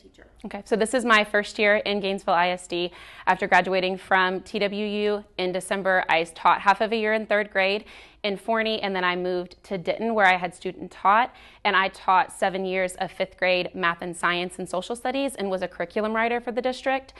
teacher? Okay, so this is my first year in Gainesville ISD. After graduating from TWU in December, I taught half of a year in third grade in Forney, and then I moved to Denton where I had student taught, and I taught 7 years of fifth grade math and science and social studies and was a curriculum writer for the district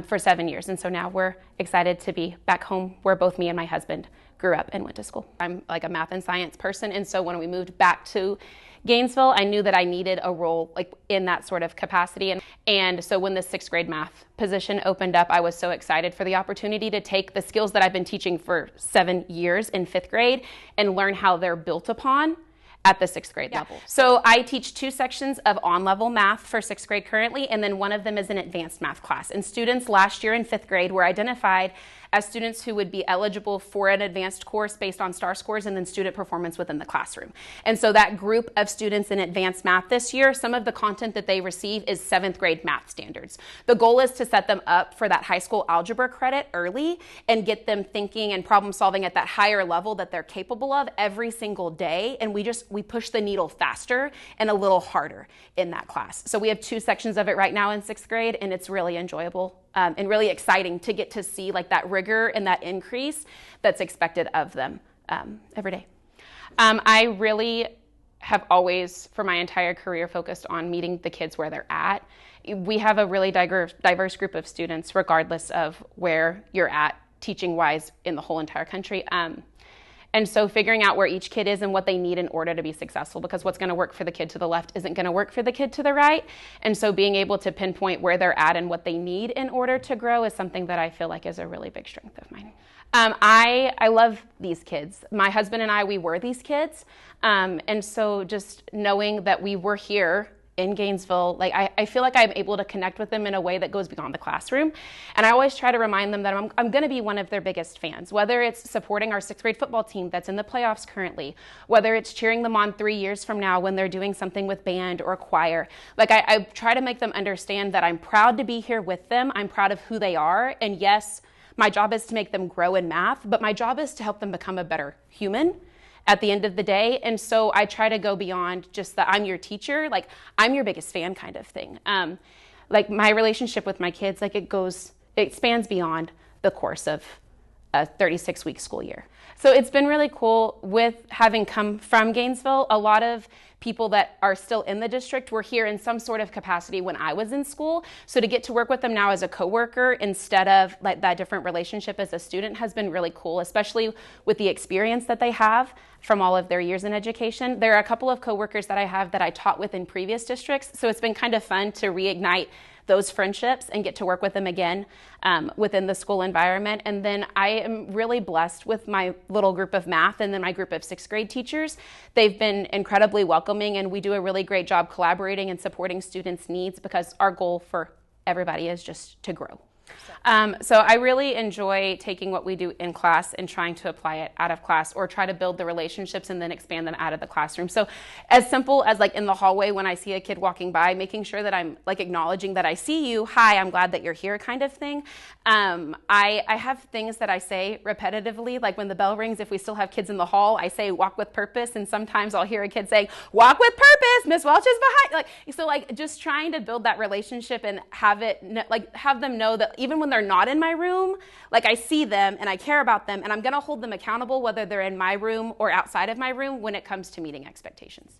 for 7 years. And so now we're excited to be back home where both me and my husband grew up and went to school. I'm like a math and science person, and so when we moved back to Gainesville, I knew that I needed a role like in that sort of capacity. And so when the sixth grade math position opened up, I was so excited for the opportunity to take the skills that I've been teaching for 7 years in fifth grade and learn how they're built upon at the sixth grade level. So I teach 2 sections of on-level math for sixth grade currently, and then one of them is an advanced math class. And students last year in fifth grade were identified as students who would be eligible for an advanced course based on STAR scores and then student performance within the classroom. And so that group of students in advanced math this year, some of the content that they receive is 7th grade math standards. The goal is to set them up for that high school algebra credit early and get them thinking and problem solving at that higher level that they're capable of every single day. And we push the needle faster and a little harder in that class. So we have 2 sections of it right now in 6th grade, and it's really enjoyable and really exciting to get to see like that rigor and that increase that's expected of them every day. I really have always, for my entire career, focused on meeting the kids where they're at. We have a really diverse group of students, regardless of where you're at teaching-wise in the whole entire country. And so figuring out where each kid is and what they need in order to be successful, because what's going to work for the kid to the left isn't going to work for the kid to the right. And so being able to pinpoint where they're at and what they need in order to grow is something that I feel like is a really big strength of mine. I love these kids. My husband and I, we were these kids. And so just knowing that we were here in Gainesville, like I feel like I'm able to connect with them in a way that goes beyond the classroom. And I always try to remind them that I'm going to be one of their biggest fans, whether it's supporting our 6th grade football team that's in the playoffs currently, whether it's cheering them on 3 years from now when they're doing something with band or choir. Like I try to make them understand that I'm proud to be here with them. I'm proud of who they are. And yes, my job is to make them grow in math, but my job is to help them become a better human at the end of the day. And so I try to go beyond just the I'm your teacher, like I'm your biggest fan kind of thing. Like my relationship with my kids, like it spans beyond the course of a 36-week school year. So it's been really cool with having come from Gainesville. A lot of people that are still in the district were here in some sort of capacity when I was in school. So to get to work with them now as a coworker instead of like that different relationship as a student has been really cool, especially with the experience that they have from all of their years in education. There are a couple of coworkers that I have that I taught with in previous districts. So it's been kind of fun to reignite those friendships and get to work with them again within the school environment. And then I am really blessed with my little group of math and then my group of 6th grade teachers. They've been incredibly welcoming, and we do a really great job collaborating and supporting students' needs because our goal for everybody is just to grow. So I really enjoy taking what we do in class and trying to apply it out of class, or try to build the relationships and then expand them out of the classroom. So as simple as like in the hallway when I see a kid walking by, making sure that I'm like acknowledging that I see you, hi, I'm glad that you're here kind of thing. I have things that I say repetitively, like when the bell rings, if we still have kids in the hall, I say walk with purpose, and sometimes I'll hear a kid saying, walk with purpose, Miss Welch is behind. Like just trying to build that relationship and have them know that even when they're not in my room, like I see them and I care about them, and I'm going to hold them accountable whether they're in my room or outside of my room when it comes to meeting expectations.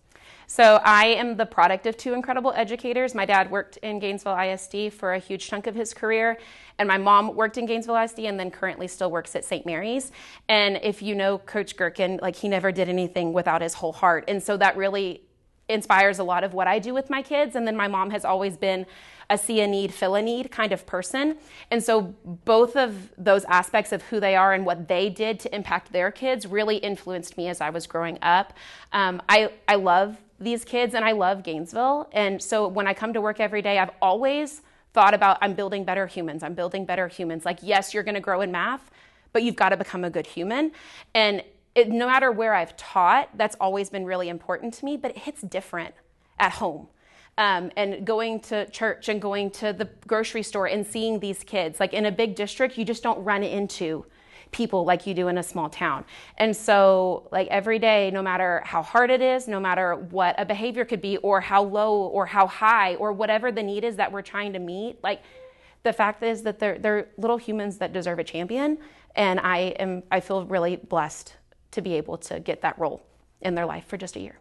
So I am the product of 2 incredible educators. My dad worked in Gainesville ISD for a huge chunk of his career, and my mom worked in Gainesville ISD and then currently still works at St. Mary's. And if you know Coach Gherkin, like he never did anything without his whole heart. And so that really inspires a lot of what I do with my kids. And then my mom has always been a see a need, fill a need kind of person. And so both of those aspects of who they are and what they did to impact their kids really influenced me as I was growing up. I love these kids and I love Gainesville. And so when I come to work every day, I've always thought about I'm building better humans. I'm building better humans. Like, yes, you're going to grow in math, but you've got to become a good human. And no matter where I've taught, that's always been really important to me, but it hits different at home. And going to church and going to the grocery store and seeing these kids, like in a big district, you just don't run into people like you do in a small town. And so like every day, no matter how hard it is, no matter what a behavior could be or how low or how high or whatever the need is that we're trying to meet, like the fact is that they're little humans that deserve a champion. And I feel really blessed to be able to get that role in their life for just a year.